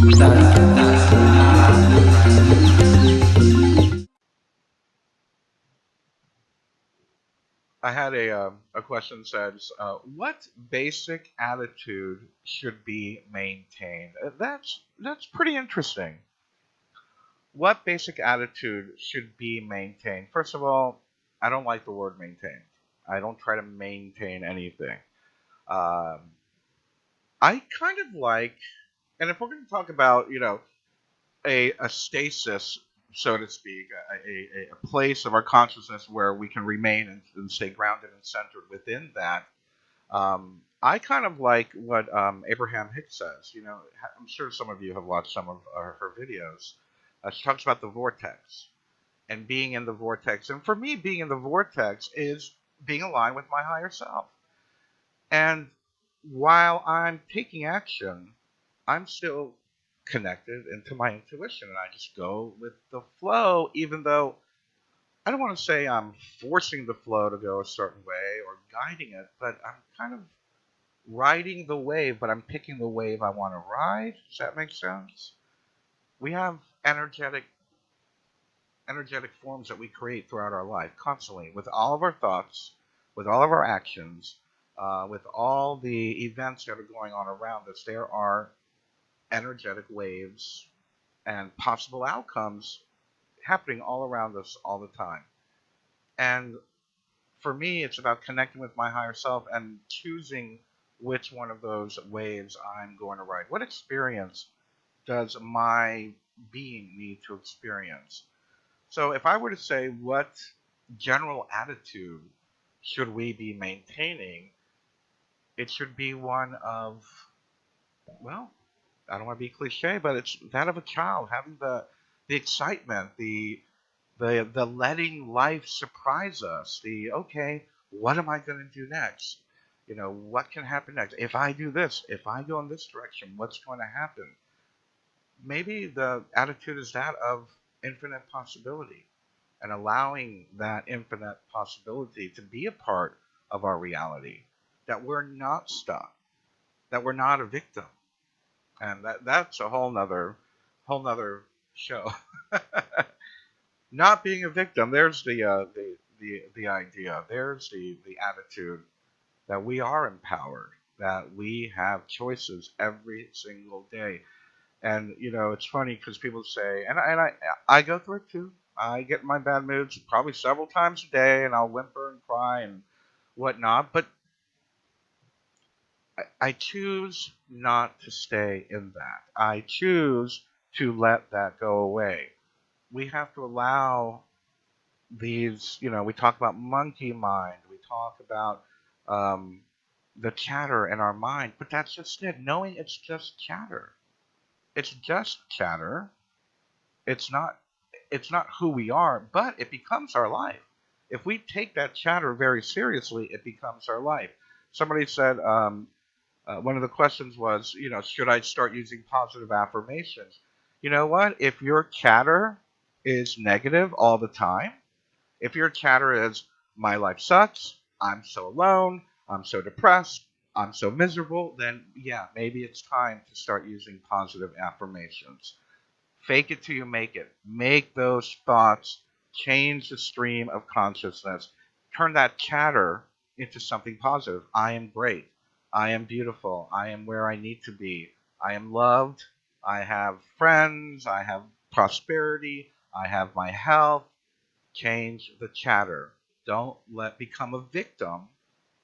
I had a question that says, what basic attitude should be maintained? That's pretty interesting. What basic attitude should be maintained? First of all, I don't like the word maintain. I don't try to maintain anything. Um, I kind of like, and if we're going to talk about, a stasis, so to speak, a place of our consciousness where we can remain and stay grounded and centered within that. I kind of like what Abraham Hicks says. I'm sure some of you have watched some of her videos. She talks about the vortex and being in the vortex. And for me, being in the vortex is being aligned with my higher self. And while I'm taking action, I'm still connected into my intuition and I just go with the flow, even though I don't want to say I'm forcing the flow to go a certain way or guiding it, but I'm kind of riding the wave, but I'm picking the wave I want to ride. Does that make sense? We have energetic forms that we create throughout our life constantly with all of our thoughts, with all of our actions, with all the events that are going on around us. There are energetic waves and possible outcomes happening all around us all the time. And for me, it's about connecting with my higher self and choosing which one of those waves I'm going to ride. What experience does my being need to experience? So, if I were to say what general attitude should we be maintaining, it should be one of, well, I don't want to be cliche, but it's that of a child having the excitement, the letting life surprise us. The okay, what am I going to do next? What can happen next? If I do this, if I go in this direction, what's going to happen? Maybe the attitude is that of infinite possibility and allowing that infinite possibility to be a part of our reality. That we're not stuck. That we're not a victim. And that's a whole nother show. Not being a victim. There's the idea. There's the attitude that we are empowered, that we have choices every single day. And it's funny because people say, and I go through it too. I get in my bad moods probably several times a day, and I'll whimper and cry and whatnot. But I choose not to stay in that. I choose to let that go away. We have to allow these, we talk about monkey mind, we talk about um, the chatter in our mind, but that's just it. Knowing it's just chatter. It's just chatter. It's not. It's not who we are, but it becomes our life. If we take that chatter very seriously, it becomes our life. Somebody said one of the questions was, should I start using positive affirmations? You know what? If your chatter is negative all the time, if your chatter is, my life sucks, I'm so alone, I'm so depressed, I'm so miserable, then yeah, maybe it's time to start using positive affirmations. Fake it till you make it. Make those thoughts change the stream of consciousness. Turn that chatter into something positive. I am great. I am beautiful. I am where I need to be. I am loved. I have friends. I have prosperity. I have my health. Change the chatter. Don't let become a victim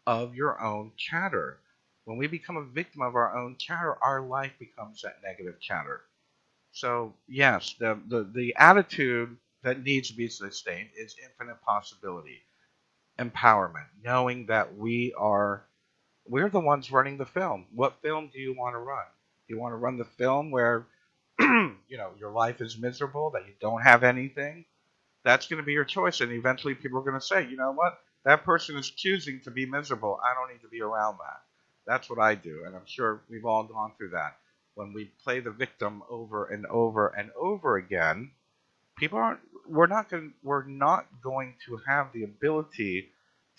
of your own chatter. When we become a victim of our own chatter, our life becomes that negative chatter. So yes, the attitude that needs to be sustained is infinite possibility, empowerment, knowing that we're the ones running the film. What film do you want to run? Do you want to run the film where your life is miserable, that you don't have anything? That's going to be your choice, and eventually people are going to say, you know what? That person is choosing to be miserable. I don't need to be around that. That's what I do, and I'm sure we've all gone through that. When we play the victim over and over and over again, people aren't. We're not going to have the ability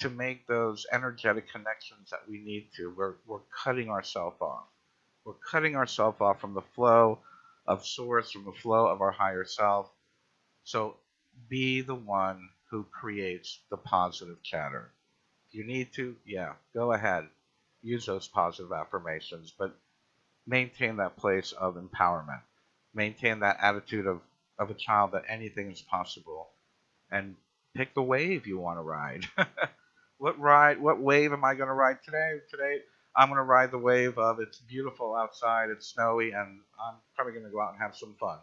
to make those energetic connections that we need to. We're cutting ourselves off. We're cutting ourselves off from the flow. of source, from the flow of our higher self. So be the one who creates the positive chatter. If you need to, yeah, go ahead. Use those positive affirmations, but maintain that place of empowerment. Maintain that attitude of a child that anything is possible, and pick the wave you want to ride. What wave am I going to ride today? Today, I'm going to ride the wave of it's beautiful outside, it's snowy, and I'm probably going to go out and have some fun.